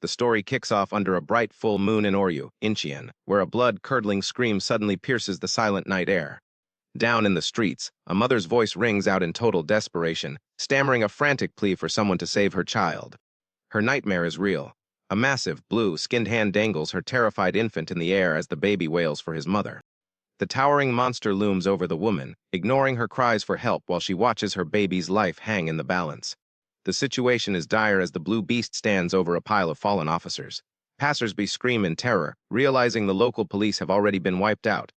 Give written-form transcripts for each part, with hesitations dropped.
The story kicks off under a bright full moon in Oryu, Incheon, where a blood-curdling scream suddenly pierces the silent night air. Down in the streets, a mother's voice rings out in total desperation, stammering a frantic plea for someone to save her child. Her nightmare is real. A massive, blue-skinned hand dangles her terrified infant in the air as the baby wails for his mother. The towering monster looms over the woman, ignoring her cries for help while she watches her baby's life hang in the balance. The situation is dire as the blue beast stands over a pile of fallen officers. Passersby scream in terror, realizing the local police have already been wiped out.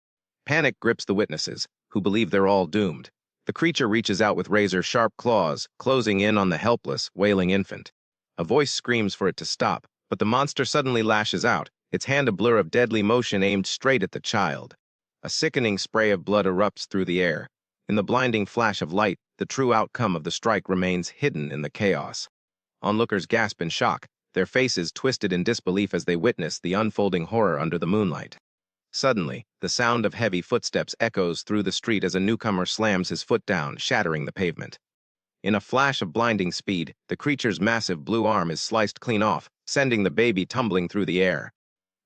Panic grips the witnesses, who believe they're all doomed. The creature reaches out with razor-sharp claws, closing in on the helpless, wailing infant. A voice screams for it to stop, but the monster suddenly lashes out, its hand a blur of deadly motion aimed straight at the child. A sickening spray of blood erupts through the air. In the blinding flash of light, the true outcome of the strike remains hidden in the chaos. Onlookers gasp in shock, their faces twisted in disbelief as they witness the unfolding horror under the moonlight. Suddenly, the sound of heavy footsteps echoes through the street as a newcomer slams his foot down, shattering the pavement. In a flash of blinding speed, the creature's massive blue arm is sliced clean off, sending the baby tumbling through the air.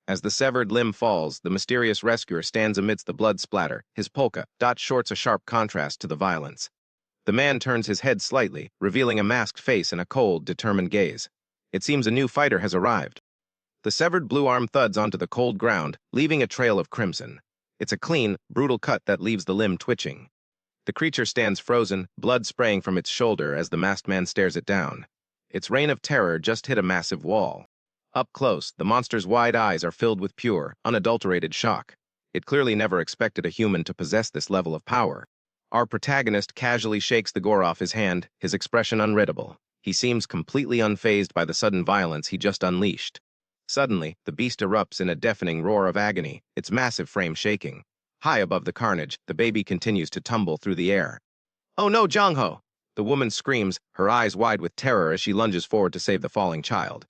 As the severed limb falls, the mysterious rescuer stands amidst the blood splatter, his polka dot shorts a sharp contrast to the violence. The man turns his head slightly, revealing a masked face and a cold, determined gaze. It seems a new fighter has arrived. The severed blue arm thuds onto the cold ground, leaving a trail of crimson. It's a clean, brutal cut that leaves the limb twitching. The creature stands frozen, blood spraying from its shoulder as the masked man stares it down. Its reign of terror just hit a massive wall. Up close, the monster's wide eyes are filled with pure, unadulterated shock. It clearly never expected a human to possess this level of power. Our protagonist casually shakes the gore off his hand, his expression unreadable. He seems completely unfazed by the sudden violence he just unleashed. Suddenly, the beast erupts in a deafening roar of agony, its massive frame shaking. High above the carnage, the baby continues to tumble through the air. "Oh no, Jongho!" The woman screams, her eyes wide with terror as she lunges forward to save the falling child.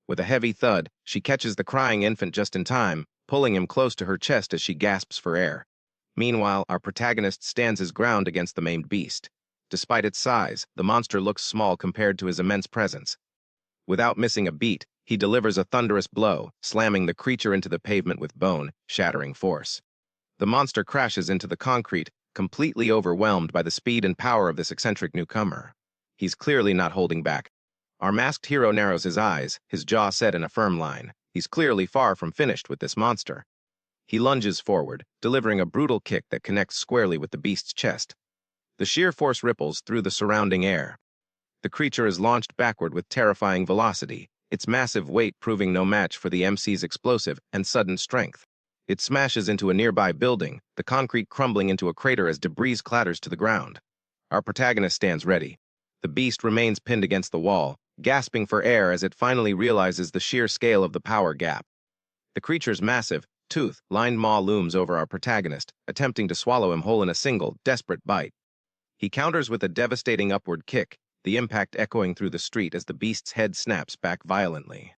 With a heavy thud, she catches the crying infant just in time, pulling him close to her chest as she gasps for air. Meanwhile, our protagonist stands his ground against the maimed beast. Despite its size, the monster looks small compared to his immense presence. Without missing a beat, he delivers a thunderous blow, slamming the creature into the pavement with bone-shattering force. The monster crashes into the concrete, completely overwhelmed by the speed and power of this eccentric newcomer. He's clearly not holding back. Our masked hero narrows his eyes, his jaw set in a firm line. He's clearly far from finished with this monster. He lunges forward, delivering a brutal kick that connects squarely with the beast's chest. The sheer force ripples through the surrounding air. The creature is launched backward with terrifying velocity, its massive weight proving no match for the MC's explosive and sudden strength. It smashes into a nearby building, the concrete crumbling into a crater as debris clatters to the ground. Our protagonist stands ready. The beast remains pinned against the wall, gasping for air as it finally realizes the sheer scale of the power gap. The creature's massive, tooth-lined maw looms over our protagonist, attempting to swallow him whole in a single, desperate bite. He counters with a devastating upward kick, the impact echoing through the street as the beast's head snaps back violently.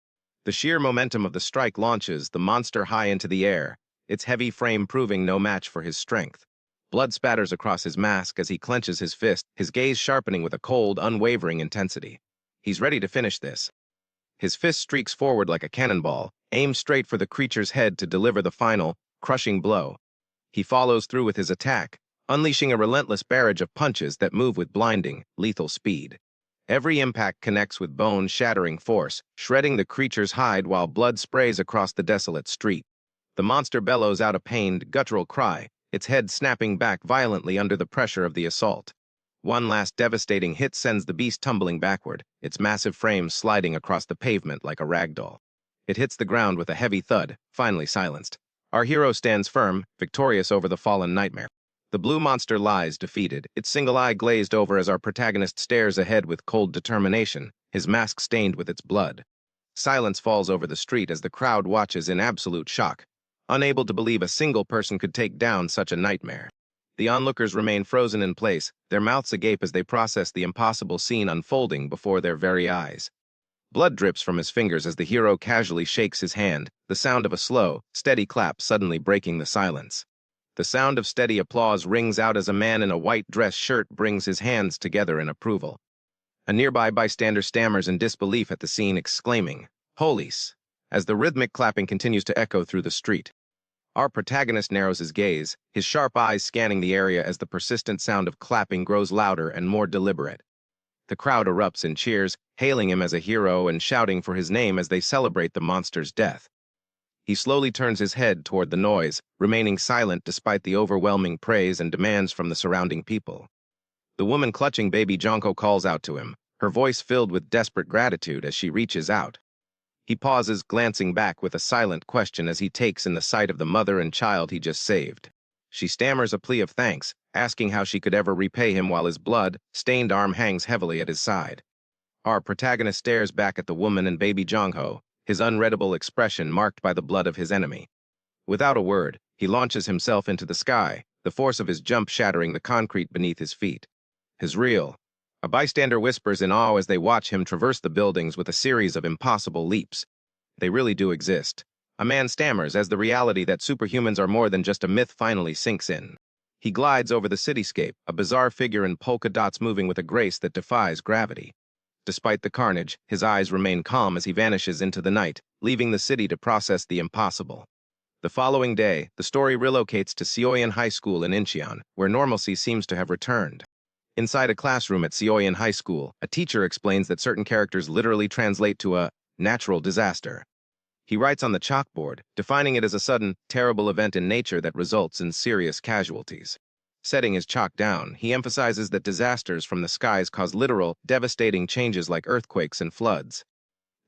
The sheer momentum of the strike launches the monster high into the air, its heavy frame proving no match for his strength. Blood spatters across his mask as he clenches his fist, his gaze sharpening with a cold, unwavering intensity. He's ready to finish this. His fist streaks forward like a cannonball, aimed straight for the creature's head to deliver the final, crushing blow. He follows through with his attack, unleashing a relentless barrage of punches that move with blinding, lethal speed. Every impact connects with bone-shattering force, shredding the creature's hide while blood sprays across the desolate street. The monster bellows out a pained, guttural cry, its head snapping back violently under the pressure of the assault. One last devastating hit sends the beast tumbling backward, its massive frame sliding across the pavement like a ragdoll. It hits the ground with a heavy thud, finally silenced. Our hero stands firm, victorious over the fallen nightmare. The blue monster lies defeated, its single eye glazed over as our protagonist stares ahead with cold determination, his mask stained with its blood. Silence falls over the street as the crowd watches in absolute shock, unable to believe a single person could take down such a nightmare. The onlookers remain frozen in place, their mouths agape as they process the impossible scene unfolding before their very eyes. Blood drips from his fingers as the hero casually shakes his hand, the sound of a slow, steady clap suddenly breaking the silence. The sound of steady applause rings out as a man in a white dress shirt brings his hands together in approval. A nearby bystander stammers in disbelief at the scene, exclaiming, Holies! As the rhythmic clapping continues to echo through the street, our protagonist narrows his gaze, his sharp eyes scanning the area as the persistent sound of clapping grows louder and more deliberate. The crowd erupts in cheers, hailing him as a hero and shouting for his name as they celebrate the monster's death. He slowly turns his head toward the noise, remaining silent despite the overwhelming praise and demands from the surrounding people. The woman clutching baby Jonko calls out to him, her voice filled with desperate gratitude as she reaches out. He pauses, glancing back with a silent question as he takes in the sight of the mother and child he just saved. She stammers a plea of thanks, asking how she could ever repay him while his blood-stained arm hangs heavily at his side. Our protagonist stares back at the woman and baby Jongho, his unreadable expression marked by the blood of his enemy. Without a word, he launches himself into the sky, the force of his jump shattering the concrete beneath his feet. His reel. A bystander whispers in awe as they watch him traverse the buildings with a series of impossible leaps. They really do exist. A man stammers as the reality that superhumans are more than just a myth finally sinks in. He glides over the cityscape, a bizarre figure in polka dots moving with a grace that defies gravity. Despite the carnage, his eyes remain calm as he vanishes into the night, leaving the city to process the impossible. The following day, the story relocates to Seoyan High School in Incheon, where normalcy seems to have returned. Inside a classroom at Seoyan High School, a teacher explains that certain characters literally translate to a natural disaster. He writes on the chalkboard, defining it as a sudden, terrible event in nature that results in serious casualties. Setting his chalk down, he emphasizes that disasters from the skies cause literal, devastating changes like earthquakes and floods.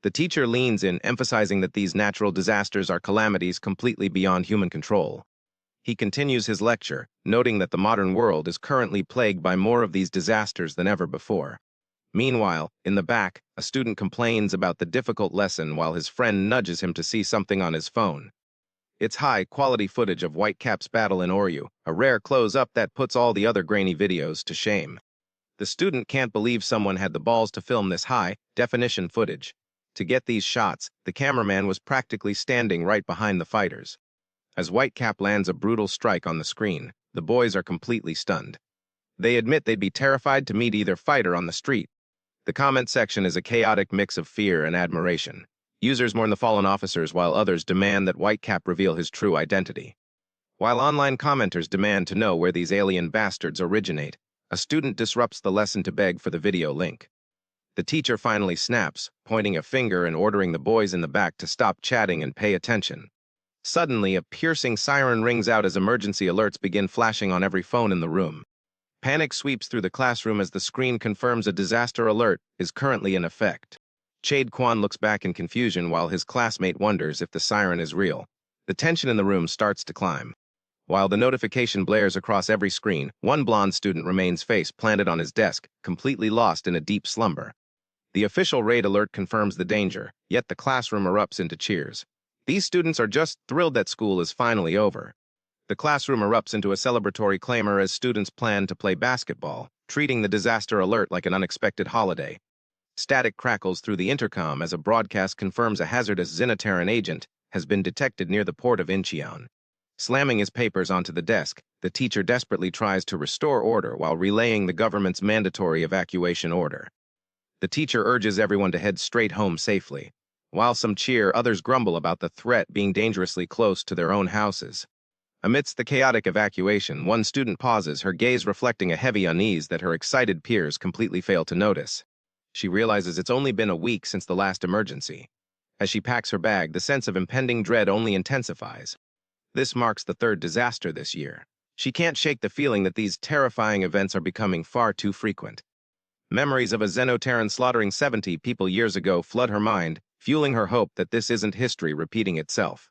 The teacher leans in, emphasizing that these natural disasters are calamities completely beyond human control. He continues his lecture, noting that the modern world is currently plagued by more of these disasters than ever before. Meanwhile, in the back, a student complains about the difficult lesson while his friend nudges him to see something on his phone. It's high-quality footage of Whitecaps' battle in Oryu, a rare close-up that puts all the other grainy videos to shame. The student can't believe someone had the balls to film this high-definition footage. To get these shots, the cameraman was practically standing right behind the fighters. As Whitecap lands a brutal strike on the screen, the boys are completely stunned. They admit they'd be terrified to meet either fighter on the street. The comment section is a chaotic mix of fear and admiration. Users mourn the fallen officers while others demand that Whitecap reveal his true identity. While online commenters demand to know where these alien bastards originate, a student disrupts the lesson to beg for the video link. The teacher finally snaps, pointing a finger and ordering the boys in the back to stop chatting and pay attention. Suddenly, a piercing siren rings out as emergency alerts begin flashing on every phone in the room. Panic sweeps through the classroom as the screen confirms a disaster alert is currently in effect. Chade Kwan looks back in confusion while his classmate wonders if the siren is real. The tension in the room starts to climb. While the notification blares across every screen, one blonde student remains face planted on his desk, completely lost in a deep slumber. The official raid alert confirms the danger, yet the classroom erupts into cheers. These students are just thrilled that school is finally over. The classroom erupts into a celebratory clamor as students plan to play basketball, treating the disaster alert like an unexpected holiday. Static crackles through the intercom as a broadcast confirms a hazardous Xenoterran agent has been detected near the port of Incheon. Slamming his papers onto the desk, the teacher desperately tries to restore order while relaying the government's mandatory evacuation order. The teacher urges everyone to head straight home safely. While some cheer, others grumble about the threat being dangerously close to their own houses. Amidst the chaotic evacuation, one student pauses, her gaze reflecting a heavy unease that her excited peers completely fail to notice. She realizes it's only been a week since the last emergency. As she packs her bag, the sense of impending dread only intensifies. This marks the third disaster this year. She can't shake the feeling that these terrifying events are becoming far too frequent. Memories of a Xenoterran slaughtering 70 people years ago flood her mind, fueling her hope that this isn't history repeating itself.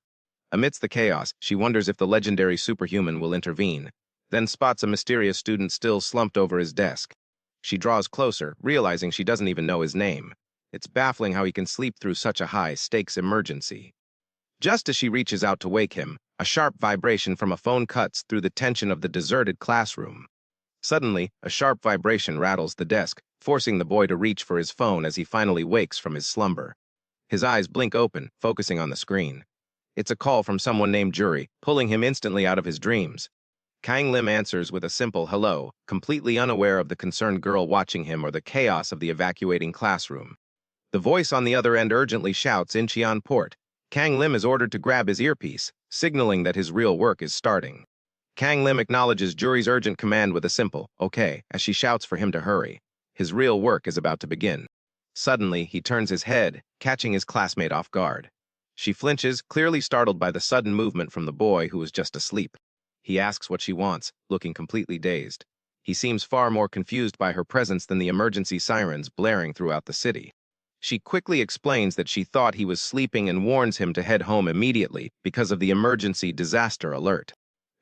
Amidst the chaos, she wonders if the legendary superhuman will intervene, then spots a mysterious student still slumped over his desk. She draws closer, realizing she doesn't even know his name. It's baffling how he can sleep through such a high-stakes emergency. Just as she reaches out to wake him, a sharp vibration from a phone cuts through the tension of the deserted classroom. Suddenly, a sharp vibration rattles the desk, forcing the boy to reach for his phone as he finally wakes from his slumber. His eyes blink open, focusing on the screen. It's a call from someone named Jury, pulling him instantly out of his dreams. Kang Lim answers with a simple hello, completely unaware of the concerned girl watching him or the chaos of the evacuating classroom. The voice on the other end urgently shouts Incheon port. Kang Lim is ordered to grab his earpiece, signaling that his real work is starting. Kang Lim acknowledges Juri's urgent command with a simple, okay, as she shouts for him to hurry. His real work is about to begin. Suddenly, he turns his head, catching his classmate off guard. She flinches, clearly startled by the sudden movement from the boy who was just asleep. He asks what she wants, looking completely dazed. He seems far more confused by her presence than the emergency sirens blaring throughout the city. She quickly explains that she thought he was sleeping and warns him to head home immediately because of the emergency disaster alert.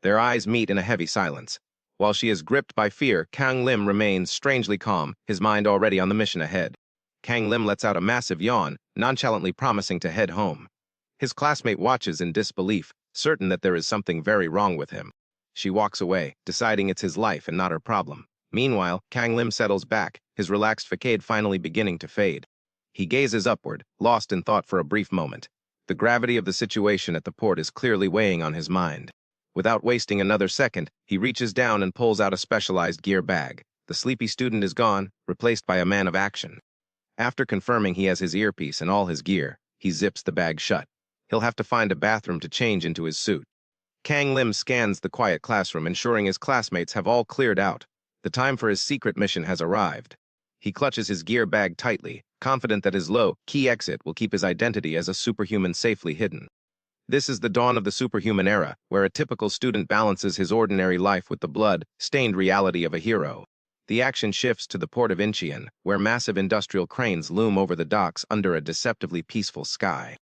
Their eyes meet in a heavy silence. While she is gripped by fear, Kang Lim remains strangely calm, his mind already on the mission ahead. Kang Lim lets out a massive yawn, nonchalantly promising to head home. His classmate watches in disbelief, certain that there is something very wrong with him. She walks away, deciding it's his life and not her problem. Meanwhile, Kang Lim settles back, his relaxed facade finally beginning to fade. He gazes upward, lost in thought for a brief moment. The gravity of the situation at the port is clearly weighing on his mind. Without wasting another second, he reaches down and pulls out a specialized gear bag. The sleepy student is gone, replaced by a man of action. After confirming he has his earpiece and all his gear, he zips the bag shut. He'll have to find a bathroom to change into his suit. Kang Lim scans the quiet classroom, ensuring his classmates have all cleared out. The time for his secret mission has arrived. He clutches his gear bag tightly, confident that his low-key exit will keep his identity as a superhuman safely hidden. This is the dawn of the superhuman era, where a typical student balances his ordinary life with the blood-stained reality of a hero. The action shifts to the port of Incheon, where massive industrial cranes loom over the docks under a deceptively peaceful sky.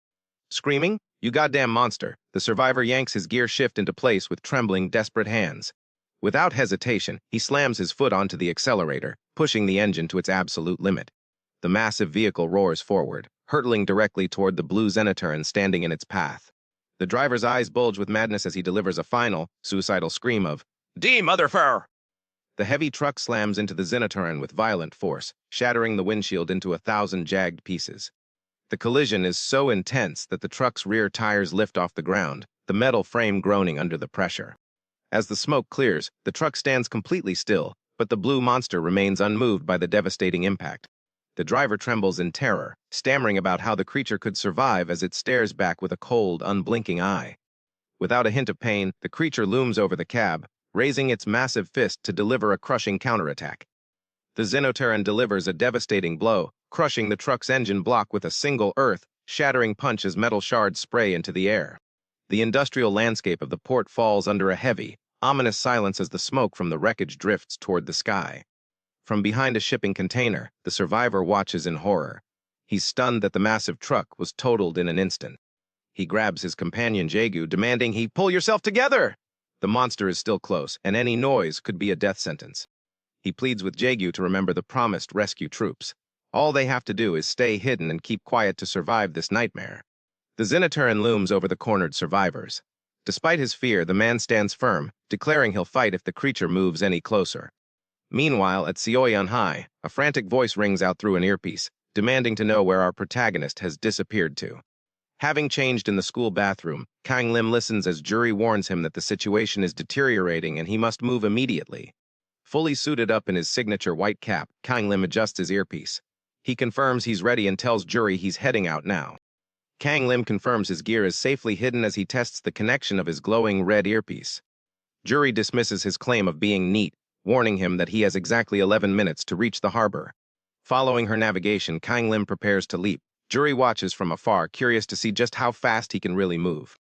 Screaming, "You goddamn monster!" the survivor yanks his gear shift into place with trembling, desperate hands. Without hesitation, he slams his foot onto the accelerator, pushing the engine to its absolute limit. The massive vehicle roars forward, hurtling directly toward the blue Zenithurn standing in its path. The driver's eyes bulge with madness as he delivers a final, suicidal scream of, "D motherfucker!" The heavy truck slams into the Zenithurn with violent force, shattering the windshield into 1,000 jagged pieces. The collision is so intense that the truck's rear tires lift off the ground, the metal frame groaning under the pressure. As the smoke clears, the truck stands completely still, but the blue monster remains unmoved by the devastating impact. The driver trembles in terror, stammering about how the creature could survive as it stares back with a cold, unblinking eye. Without a hint of pain, the creature looms over the cab, raising its massive fist to deliver a crushing counterattack. The Zenithurn delivers a devastating blow, crushing the truck's engine block with a single earth-shattering punch as metal shards spray into the air. The industrial landscape of the port falls under a heavy, ominous silence as the smoke from the wreckage drifts toward the sky. From behind a shipping container, the survivor watches in horror. He's stunned that the massive truck was totaled in an instant. He grabs his companion Jaegu, demanding he pull yourself together! The monster is still close, and any noise could be a death sentence. He pleads with Jaegu to remember the promised rescue troops. All they have to do is stay hidden and keep quiet to survive this nightmare. The Zenithurn looms over the cornered survivors. Despite his fear, the man stands firm, declaring he'll fight if the creature moves any closer. Meanwhile, at Seoyeon High, a frantic voice rings out through an earpiece, demanding to know where our protagonist has disappeared to. Having changed in the school bathroom, Kang Lim listens as Juri warns him that the situation is deteriorating and he must move immediately. Fully suited up in his signature white cap, Kang Lim adjusts his earpiece. He confirms he's ready and tells Juri he's heading out now. Kang Lim confirms his gear is safely hidden as he tests the connection of his glowing red earpiece. Juri dismisses his claim of being neat, warning him that he has exactly 11 minutes to reach the harbor. Following her navigation, Kang Lim prepares to leap. Juri watches from afar, curious to see just how fast he can really move.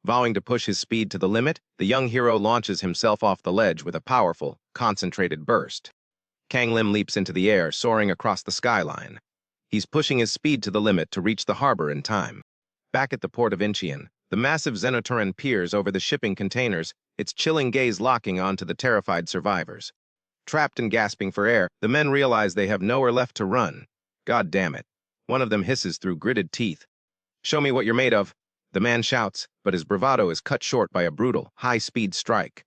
Vowing to push his speed to the limit, the young hero launches himself off the ledge with a powerful, concentrated burst. Kang Lim leaps into the air, soaring across the skyline. He's pushing his speed to the limit to reach the harbor in time. Back at the port of Incheon, the massive Zenithurn peers over the shipping containers, its chilling gaze locking onto the terrified survivors. Trapped and gasping for air, the men realize they have nowhere left to run. God damn it. One of them hisses through gritted teeth. "Show me what you're made of," the man shouts, but his bravado is cut short by a brutal, high-speed strike.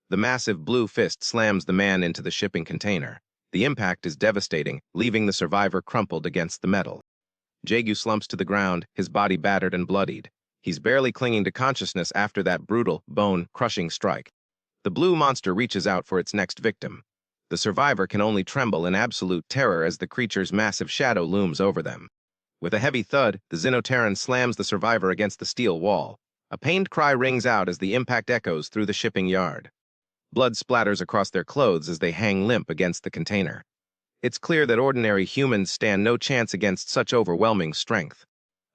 The massive blue fist slams the man into the shipping container. The impact is devastating, leaving the survivor crumpled against the metal. Jaegu slumps to the ground, his body battered and bloodied. He's barely clinging to consciousness after that brutal, bone-crushing strike. The blue monster reaches out for its next victim. The survivor can only tremble in absolute terror as the creature's massive shadow looms over them. With a heavy thud, the Xenoterran slams the survivor against the steel wall. A pained cry rings out as the impact echoes through the shipping yard. Blood splatters across their clothes as they hang limp against the container. It's clear that ordinary humans stand no chance against such overwhelming strength.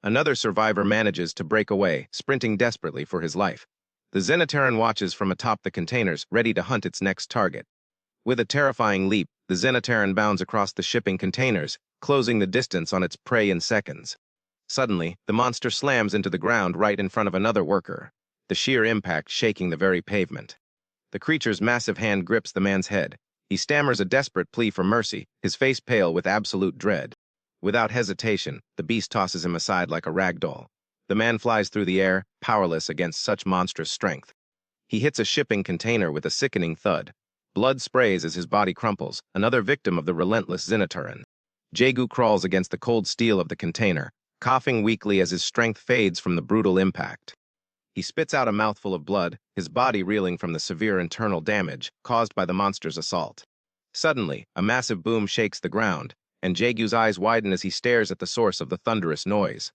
Another survivor manages to break away, sprinting desperately for his life. The Xenoterran watches from atop the containers, ready to hunt its next target. With a terrifying leap, the Xenoterran bounds across the shipping containers, closing the distance on its prey in seconds. Suddenly, the monster slams into the ground right in front of another worker, the sheer impact shaking the very pavement. The creature's massive hand grips the man's head. He stammers a desperate plea for mercy, his face pale with absolute dread. Without hesitation, the beast tosses him aside like a rag doll. The man flies through the air, powerless against such monstrous strength. He hits a shipping container with a sickening thud. Blood sprays as his body crumples, another victim of the relentless Xenoterran. Jaegu crawls against the cold steel of the container, coughing weakly as his strength fades from the brutal impact. He spits out a mouthful of blood, his body reeling from the severe internal damage caused by the monster's assault. Suddenly, a massive boom shakes the ground, and Jaegu's eyes widen as he stares at the source of the thunderous noise.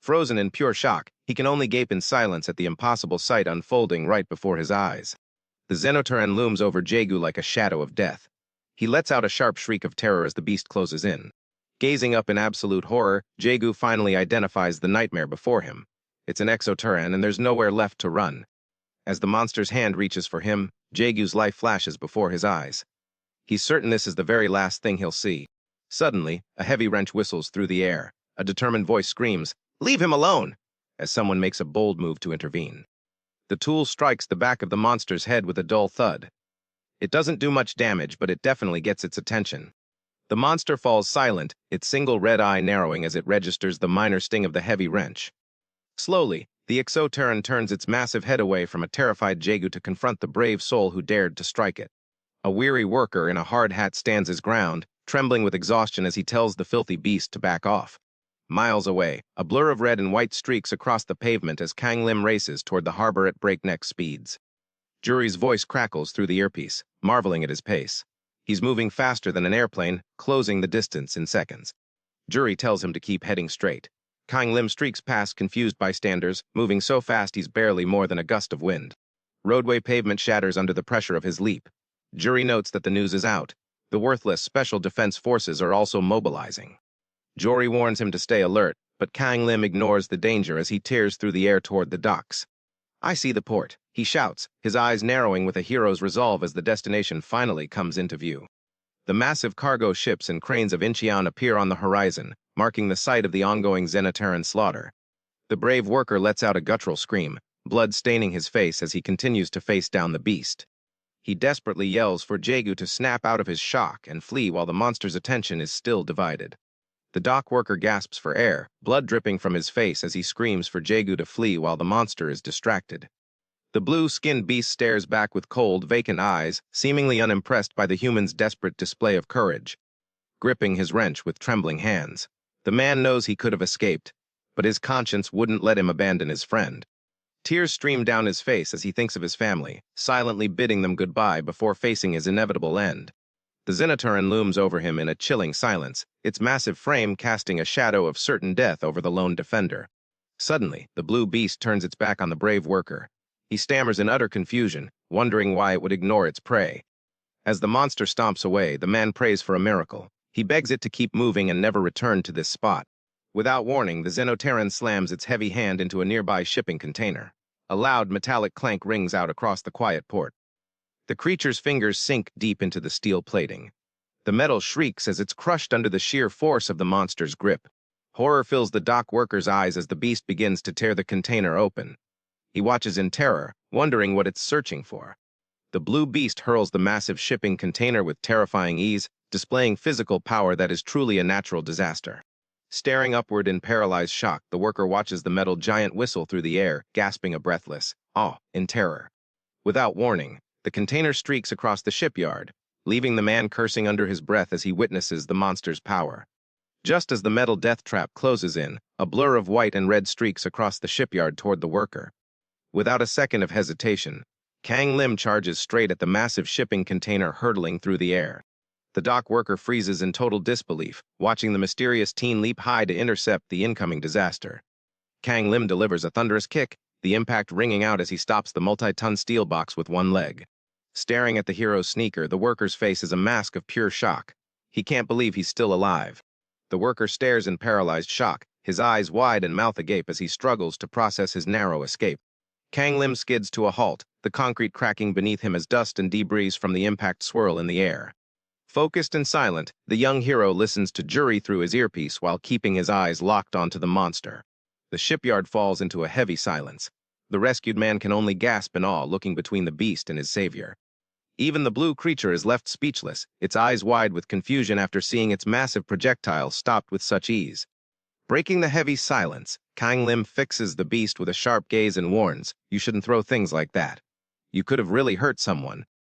Frozen in pure shock, he can only gape in silence at the impossible sight unfolding right before his eyes. The Xenoterran looms over Jaegu like a shadow of death. He lets out a sharp shriek of terror as the beast closes in. Gazing up in absolute horror, Jaegu finally identifies the nightmare before him. It's an exoterran, and there's nowhere left to run. As the monster's hand reaches for him, Jaegu's life flashes before his eyes. He's certain this is the very last thing he'll see. Suddenly, a heavy wrench whistles through the air. A determined voice screams, "Leave him alone!" as someone makes a bold move to intervene. The tool strikes the back of the monster's head with a dull thud. It doesn't do much damage, but it definitely gets its attention. The monster falls silent, its single red eye narrowing as it registers the minor sting of the heavy wrench. Slowly, the exoterran turns its massive head away from a terrified Jaegu to confront the brave soul who dared to strike it. A weary worker in a hard hat stands his ground, trembling with exhaustion as he tells the filthy beast to back off. Miles away, a blur of red and white streaks across the pavement as Kang Lim races toward the harbor at breakneck speeds. Jury's voice crackles through the earpiece, marveling at his pace. He's moving faster than an airplane, closing the distance in seconds. Jury tells him to keep heading straight. Kang Lim streaks past confused bystanders, moving so fast he's barely more than a gust of wind. Roadway pavement shatters under the pressure of his leap. Jury notes that the news is out. The worthless Special Defense Forces are also mobilizing. Jory warns him to stay alert, but Kang Lim ignores the danger as he tears through the air toward the docks. "I see the port," he shouts, his eyes narrowing with a hero's resolve as the destination finally comes into view. The massive cargo ships and cranes of Incheon appear on the horizon, marking the site of the ongoing Xenoterran slaughter. The brave worker lets out a guttural scream, blood staining his face as he continues to face down the beast. He desperately yells for Jaegu to snap out of his shock and flee while the monster's attention is still divided. The dock worker gasps for air, blood dripping from his face as he screams for Jaegu to flee while the monster is distracted. The blue-skinned beast stares back with cold, vacant eyes, seemingly unimpressed by the human's desperate display of courage. Gripping his wrench with trembling hands, the man knows he could have escaped, but his conscience wouldn't let him abandon his friend. Tears stream down his face as he thinks of his family, silently bidding them goodbye before facing his inevitable end. The Xenoterran looms over him in a chilling silence, its massive frame casting a shadow of certain death over the lone defender. Suddenly, the blue beast turns its back on the brave worker. He stammers in utter confusion, wondering why it would ignore its prey. As the monster stomps away, the man prays for a miracle. He begs it to keep moving and never return to this spot. Without warning, the Xenoterran slams its heavy hand into a nearby shipping container. A loud metallic clank rings out across the quiet port. The creature's fingers sink deep into the steel plating. The metal shrieks as it's crushed under the sheer force of the monster's grip. Horror fills the dock worker's eyes as the beast begins to tear the container open. He watches in terror, wondering what it's searching for. The blue beast hurls the massive shipping container with terrifying ease, displaying physical power that is truly a natural disaster. Staring upward in paralyzed shock, the worker watches the metal giant whistle through the air, gasping a breathless awe in terror. Without warning, the container streaks across the shipyard, leaving the man cursing under his breath as he witnesses the monster's power. Just as the metal death trap closes in, a blur of white and red streaks across the shipyard toward the worker. Without a second of hesitation, Kang Lim charges straight at the massive shipping container hurtling through the air. The dock worker freezes in total disbelief, watching the mysterious teen leap high to intercept the incoming disaster. Kang Lim delivers a thunderous kick, the impact ringing out as he stops the multi-ton steel box with one leg. Staring at the hero's sneaker, the worker's face is a mask of pure shock. He can't believe he's still alive. The worker stares in paralyzed shock, his eyes wide and mouth agape as he struggles to process his narrow escape. Kang Lim skids to a halt, the concrete cracking beneath him as dust and debris from the impact swirl in the air. Focused and silent, the young hero listens to jury through his earpiece while keeping his eyes locked onto the monster. The shipyard falls into a heavy silence. The rescued man can only gasp in awe, looking between the beast and his savior. Even the blue creature is left speechless, its eyes wide with confusion after seeing its massive projectile stopped with such ease. Breaking the heavy silence, Kang Lim fixes the beast with a sharp gaze and warns, "You shouldn't throw things like that. You could have really hurt someone."